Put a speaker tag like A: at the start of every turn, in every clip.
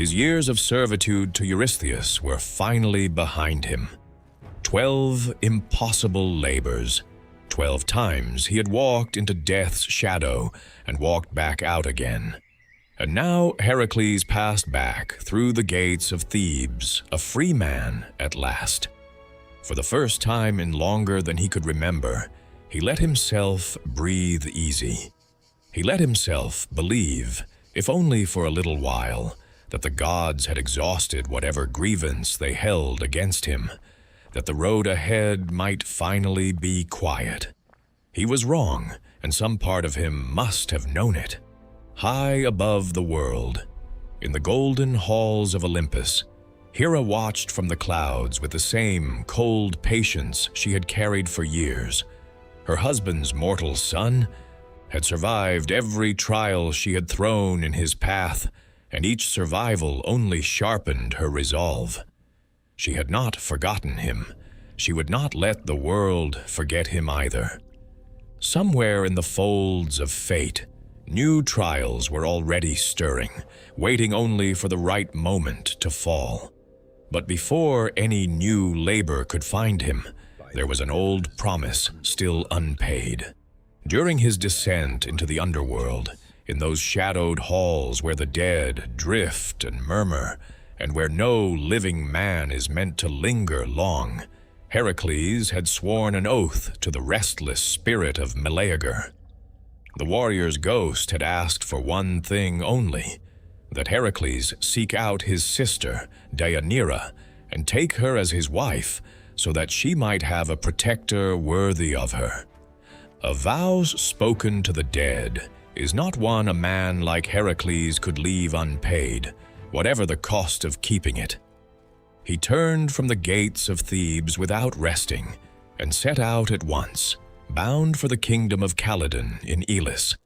A: His years of servitude to Eurystheus were finally behind him. 12 impossible labors. 12 times he had walked into death's shadow and walked back out again. And now Heracles passed back through the gates of Thebes, a free man at last. For the first time in longer than he could remember, he let himself breathe easy. He let himself believe, if only for a little while, that the gods had exhausted whatever grievance they held against him, that the road ahead might finally be quiet. He was wrong, and some part of him must have known it. High above the world, in the golden halls of Olympus, Hera watched from the clouds with the same cold patience she had carried for years. Her husband's mortal son had survived every trial she had thrown in his path, and each survival only sharpened her resolve. She had not forgotten him. She would not let the world forget him either. Somewhere in the folds of fate, new trials were already stirring, waiting only for the right moment to fall. But before any new labor could find him, there was an old promise still unpaid. During his descent into the underworld, in those shadowed halls where the dead drift and murmur, and where no living man is meant to linger long, Heracles had sworn an oath to the restless spirit of Meleager. The warrior's ghost had asked for one thing only, that Heracles seek out his sister, Deianira, and take her as his wife, so that she might have a protector worthy of her. A vow spoken to the dead is not one a man like Heracles could leave unpaid, whatever the cost of keeping it. He turned from the gates of Thebes without resting, and set out at once, bound for the kingdom of Calydon in Elis,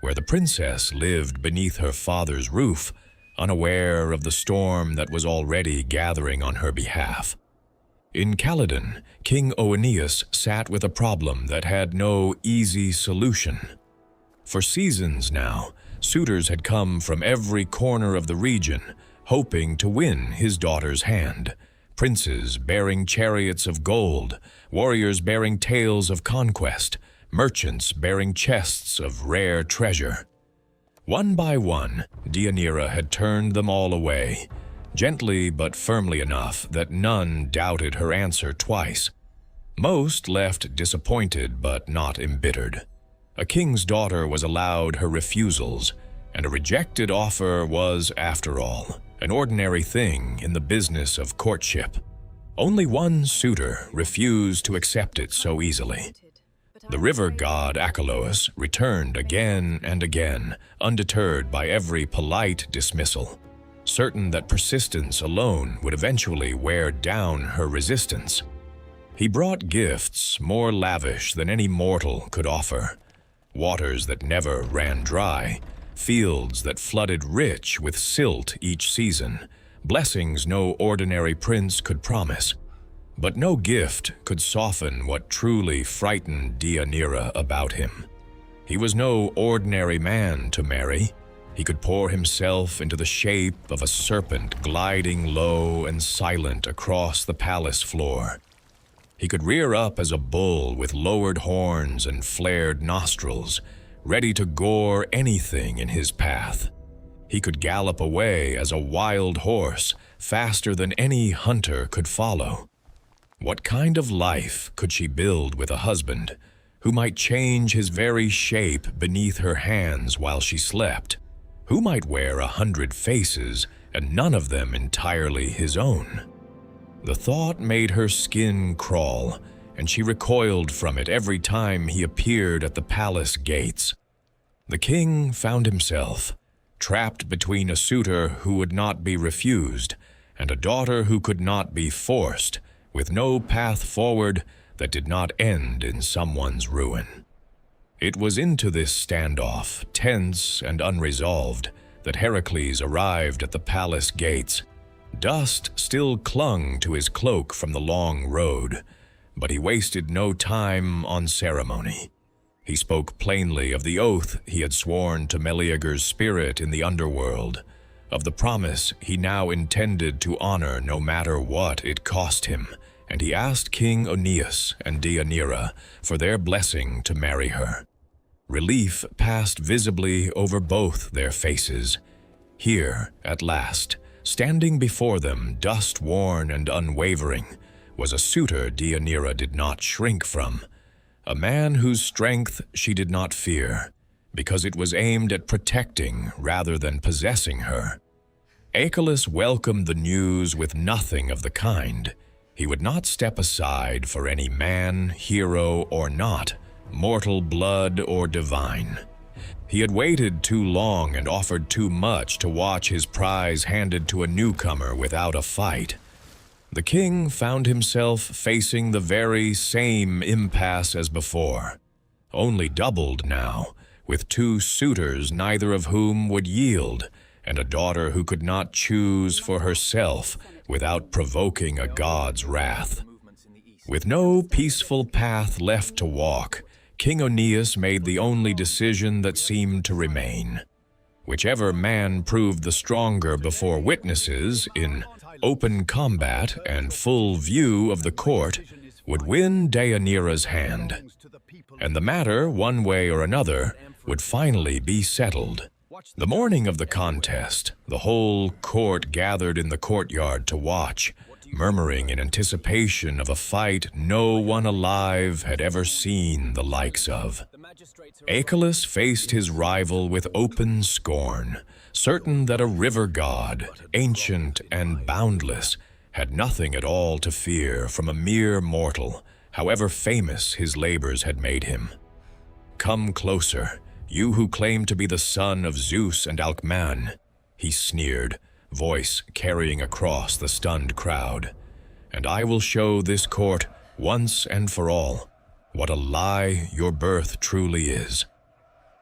A: where the princess lived beneath her father's roof, unaware of the storm that was already gathering on her behalf. In Calydon, King Oeneus sat with a problem that had no easy solution. For seasons now, suitors had come from every corner of the region, hoping to win his daughter's hand. Princes bearing chariots of gold, warriors bearing tales of conquest, merchants bearing chests of rare treasure. One by one, Deianira had turned them all away, gently but firmly enough that none doubted her answer twice. Most left disappointed but not embittered. A king's daughter was allowed her refusals, and a rejected offer was, after all, an ordinary thing in the business of courtship. Only one suitor refused to accept it so easily. The river god Achelous returned again and again, undeterred by every polite dismissal, certain that persistence alone would eventually wear down her resistance. He brought gifts more lavish than any mortal could offer, waters that never ran dry, fields that flooded rich with silt each season, blessings no ordinary prince could promise. But no gift could soften what truly frightened Deianira about him. He was no ordinary man to marry. He could pour himself into the shape of a serpent gliding low and silent across the palace floor. He could rear up as a bull with lowered horns and flared nostrils, ready to gore anything in his path. He could gallop away as a wild horse, faster than any hunter could follow. What kind of life could she build with a husband who might change his very shape beneath her hands while she slept? Who might wear 100 faces and none of them entirely his own? The thought made her skin crawl, and she recoiled from it every time he appeared at the palace gates. The king found himself trapped between a suitor who would not be refused and a daughter who could not be forced, with no path forward that did not end in someone's ruin. It was into this standoff, tense and unresolved, that Heracles arrived at the palace gates. Dust still clung to his cloak from the long road, but he wasted no time on ceremony. He spoke plainly of the oath he had sworn to Meleager's spirit in the underworld, of the promise he now intended to honor no matter what it cost him, and he asked King Aeneas and Deianira for their blessing to marry her. Relief passed visibly over both their faces. Here, at last, standing before them, dust-worn and unwavering, was a suitor Deianira did not shrink from, a man whose strength she did not fear, because it was aimed at protecting rather than possessing her. Heracles welcomed the news with nothing of the kind. He would not step aside for any man, hero or not, mortal blood or divine. He had waited too long and offered too much to watch his prize handed to a newcomer without a fight. The king found himself facing the very same impasse as before, only doubled now, with two suitors neither of whom would yield, and a daughter who could not choose for herself without provoking a god's wrath. With no peaceful path left to walk, King Aeneas made the only decision that seemed to remain. Whichever man proved the stronger before witnesses in open combat and full view of the court would win Deianira's hand, and the matter, one way or another, would finally be settled. The morning of the contest, the whole court gathered in the courtyard to watch, murmuring in anticipation of a fight no one alive had ever seen the likes of. Heracles faced his rival with open scorn, certain that a river god, ancient and boundless, had nothing at all to fear from a mere mortal, however famous his labors had made him. "Come closer, you who claim to be the son of Zeus and Alcman," he sneered, voice carrying across the stunned crowd, "and I will show this court, once and for all, what a lie your birth truly is."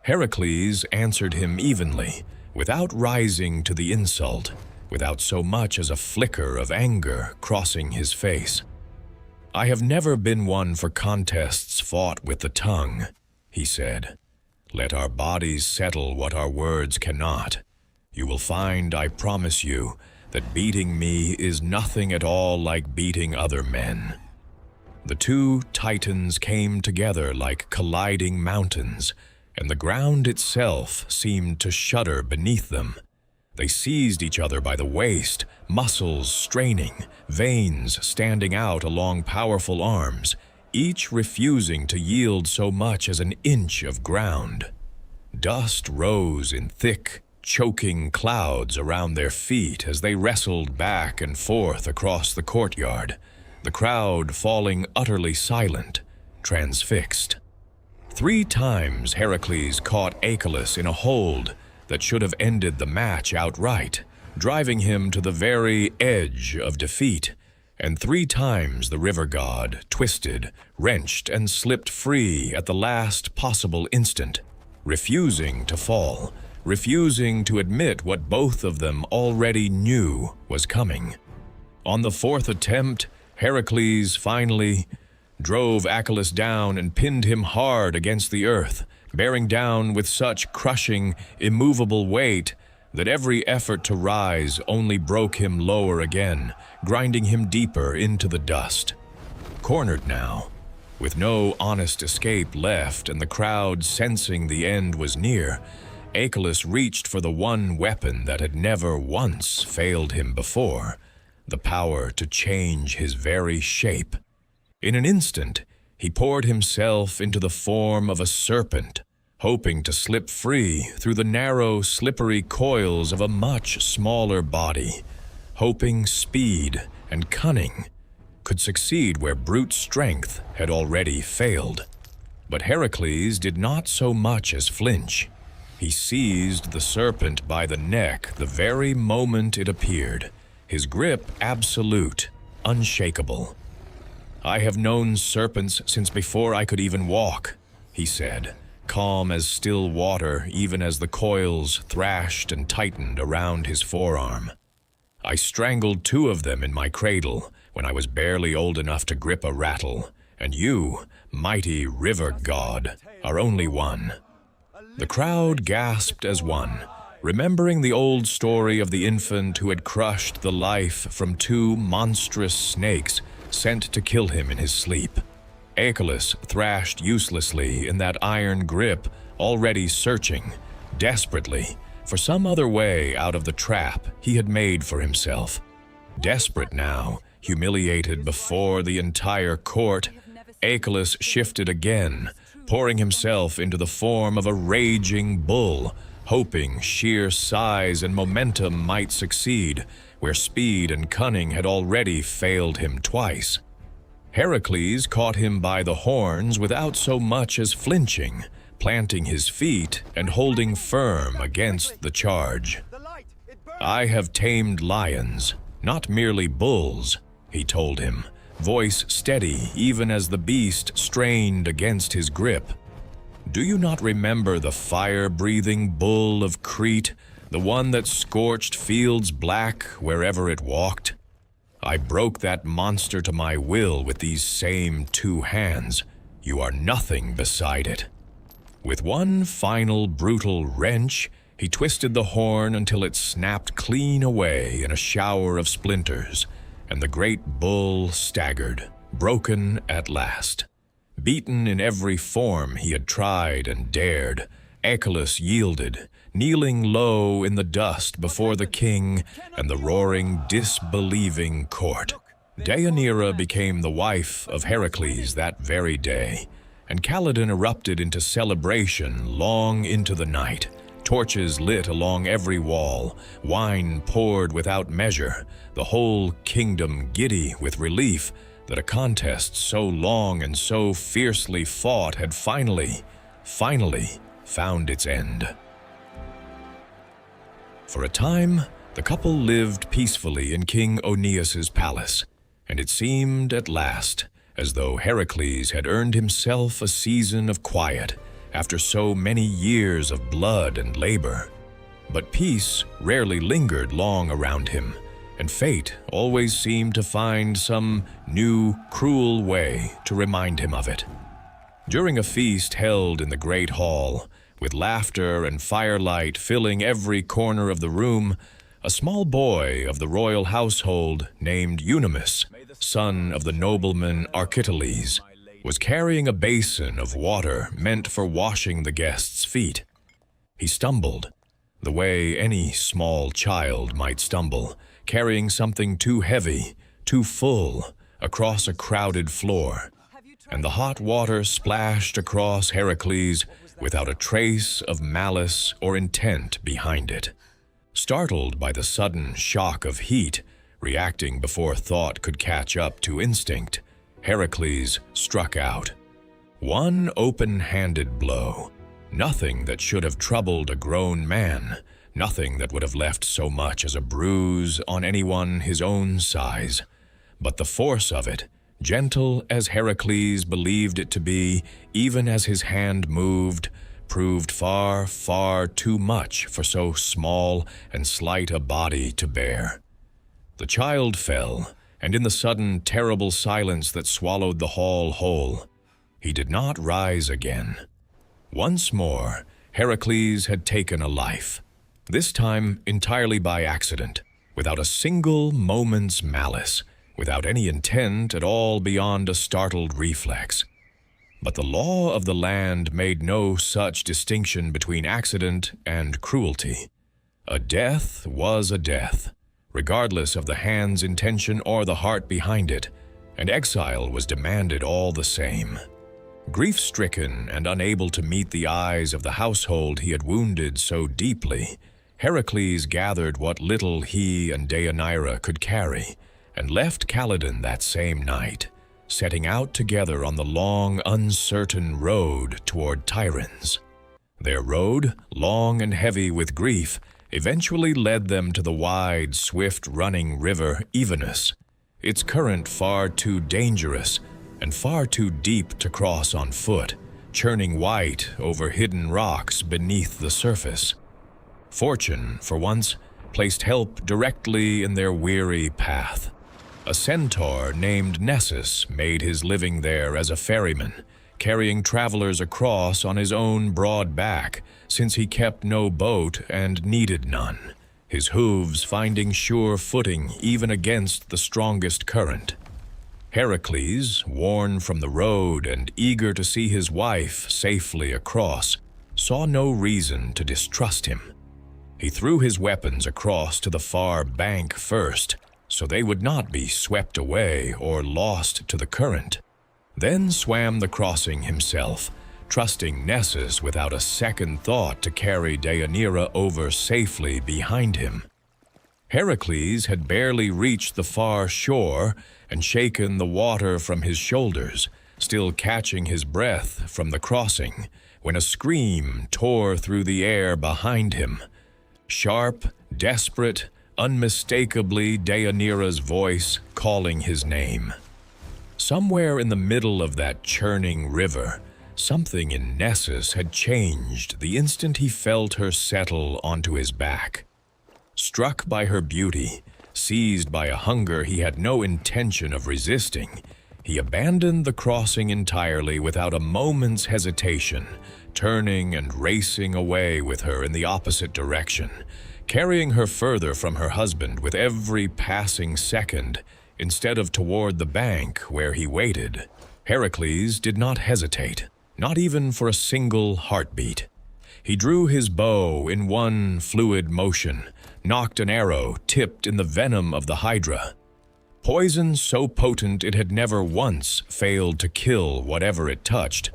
A: Heracles answered him evenly, without rising to the insult, without so much as a flicker of anger crossing his face. "I have never been one for contests fought with the tongue," he said. "Let our bodies settle what our words cannot. You will find, I promise you, that beating me is nothing at all like beating other men." The two titans came together like colliding mountains, and the ground itself seemed to shudder beneath them. They seized each other by the waist, muscles straining, veins standing out along powerful arms, each refusing to yield so much as an inch of ground. Dust rose in thick, choking clouds around their feet as they wrestled back and forth across the courtyard, the crowd falling utterly silent, transfixed. 3 times Heracles caught Heracles in a hold that should have ended the match outright, driving him to the very edge of defeat, and 3 times the river god twisted, wrenched, and slipped free at the last possible instant, refusing to fall, refusing to admit what both of them already knew was coming. On the 4th attempt, Heracles finally drove Heracles down and pinned him hard against the earth, bearing down with such crushing, immovable weight that every effort to rise only broke him lower again, grinding him deeper into the dust. Cornered now, with no honest escape left and the crowd sensing the end was near, Heracles reached for the one weapon that had never once failed him before, the power to change his very shape. In an instant, he poured himself into the form of a serpent, hoping to slip free through the narrow, slippery coils of a much smaller body, hoping speed and cunning could succeed where brute strength had already failed. But Heracles did not so much as flinch. He seized the serpent by the neck the very moment it appeared, his grip absolute, unshakable. "I have known serpents since before I could even walk," he said, calm as still water even as the coils thrashed and tightened around his forearm. "I strangled 2 of them in my cradle when I was barely old enough to grip a rattle, and you, mighty river god, are only one." The crowd gasped as one, remembering the old story of the infant who had crushed the life from two monstrous snakes sent to kill him in his sleep. Heracles thrashed uselessly in that iron grip, already searching, desperately, for some other way out of the trap he had made for himself. Desperate now, humiliated before the entire court, Heracles shifted again, pouring himself into the form of a raging bull, hoping sheer size and momentum might succeed, where speed and cunning had already failed him twice. Heracles caught him by the horns without so much as flinching, planting his feet and holding firm against the charge. "I have tamed lions, not merely bulls," he told him, voice steady even as the beast strained against his grip. "Do you not remember the fire-breathing bull of Crete, the one that scorched fields black wherever it walked? I broke that monster to my will with these same two hands. You are nothing beside it." With one final brutal wrench, he twisted the horn until it snapped clean away in a shower of splinters, and the great bull staggered, broken at last. Beaten in every form he had tried and dared, Heracles yielded, kneeling low in the dust before the king and the roaring, disbelieving court. Deianira became the wife of Heracles that very day, and Calydon erupted into celebration long into the night. Torches lit along every wall, wine poured without measure, the whole kingdom giddy with relief that a contest so long and so fiercely fought had finally found its end. For a time, the couple lived peacefully in King Oeneus's palace, and it seemed at last as though Heracles had earned himself a season of quiet after so many years of blood and labor. But peace rarely lingered long around him, and fate always seemed to find some new, cruel way to remind him of it. During a feast held in the great hall, with laughter and firelight filling every corner of the room, a small boy of the royal household named Eunomus, son of the nobleman Architeles, was carrying a basin of water meant for washing the guests' feet. He stumbled, the way any small child might stumble, carrying something too heavy, too full, across a crowded floor, and the hot water splashed across Heracles without a trace of malice or intent behind it. Startled by the sudden shock of heat, reacting before thought could catch up to instinct, Heracles struck out. One open-handed blow, nothing that should have troubled a grown man, nothing that would have left so much as a bruise on anyone his own size. But the force of it, gentle as Heracles believed it to be, even as his hand moved, proved far, far too much for so small and slight a body to bear. The child fell, and in the sudden, terrible silence that swallowed the hall whole, he did not rise again. Once more, Heracles had taken a life, this time entirely by accident, without a single moment's malice, without any intent at all beyond a startled reflex. But the law of the land made no such distinction between accident and cruelty. A death was a death, regardless of the hand's intention or the heart behind it, and exile was demanded all the same. Grief-stricken and unable to meet the eyes of the household he had wounded so deeply, Heracles gathered what little he and Deianira could carry, and left Calydon that same night, setting out together on the long, uncertain road toward Tiryns. Their road, long and heavy with grief, eventually led them to the wide, swift-running river Evenus, its current far too dangerous and far too deep to cross on foot, churning white over hidden rocks beneath the surface. Fortune, for once, placed help directly in their weary path. A centaur named Nessus made his living there as a ferryman, carrying travelers across on his own broad back, since he kept no boat and needed none, his hooves finding sure footing even against the strongest current. Heracles, worn from the road and eager to see his wife safely across, saw no reason to distrust him. He threw his weapons across to the far bank first, so they would not be swept away or lost to the current, then swam the crossing himself, trusting Nessus without a second thought to carry Deianira over safely behind him. Heracles had barely reached the far shore and shaken the water from his shoulders, still catching his breath from the crossing, when a scream tore through the air behind him. Sharp, desperate, unmistakably Deianira's voice calling his name. Somewhere in the middle of that churning river, something in Nessus had changed the instant he felt her settle onto his back. Struck by her beauty, seized by a hunger he had no intention of resisting, he abandoned the crossing entirely without a moment's hesitation, turning and racing away with her in the opposite direction, carrying her further from her husband with every passing second, instead of toward the bank where he waited. Heracles did not hesitate, not even for a single heartbeat. He drew his bow in one fluid motion, nocked an arrow tipped in the venom of the Hydra. Poison so potent it had never once failed to kill whatever it touched,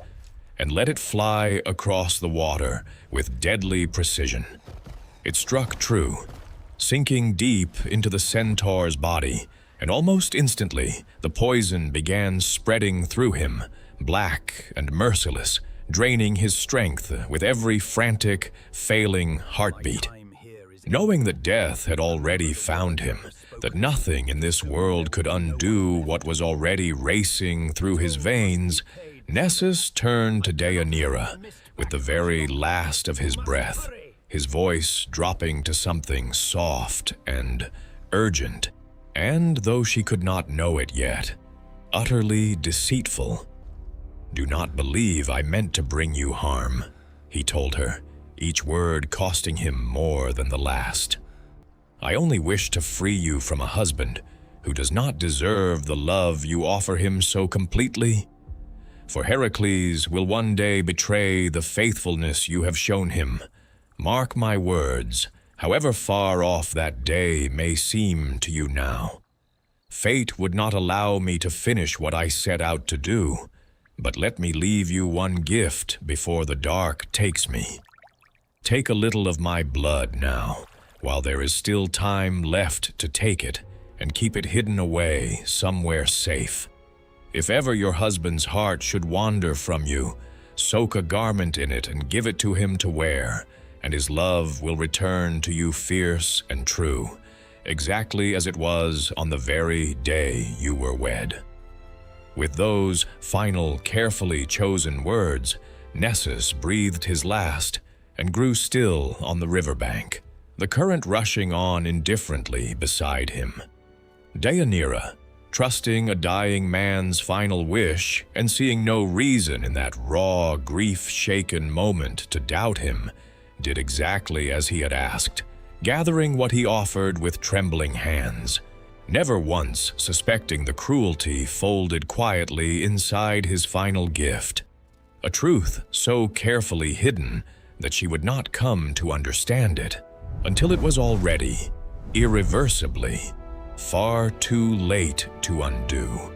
A: and let it fly across the water with deadly precision. It struck true, sinking deep into the centaur's body, and almost instantly the poison began spreading through him, black and merciless, draining his strength with every frantic, failing heartbeat. Knowing that death had already found him, that nothing in this world could undo what was already racing through his veins, Nessus turned to Deianira with the very last of his breath, his voice dropping to something soft and urgent, and, though she could not know it yet, utterly deceitful. "Do not believe I meant to bring you harm," he told her, each word costing him more than the last. "I only wish to free you from a husband who does not deserve the love you offer him so completely. For Heracles will one day betray the faithfulness you have shown him. Mark my words, however far off that day may seem to you now. Fate would not allow me to finish what I set out to do, but let me leave you one gift before the dark takes me. Take a little of my blood now, while there is still time left to take it, and keep it hidden away somewhere safe. If ever your husband's heart should wander from you, soak a garment in it and give it to him to wear, and his love will return to you fierce and true, exactly as it was on the very day you were wed." With those final, carefully chosen words, Nessus breathed his last and grew still on the riverbank, the current rushing on indifferently beside him. Deianira, trusting a dying man's final wish and seeing no reason in that raw, grief-shaken moment to doubt him, did exactly as he had asked, gathering what he offered with trembling hands, never once suspecting the cruelty folded quietly inside his final gift, a truth so carefully hidden that she would not come to understand it until it was already, irreversibly, far too late to undo.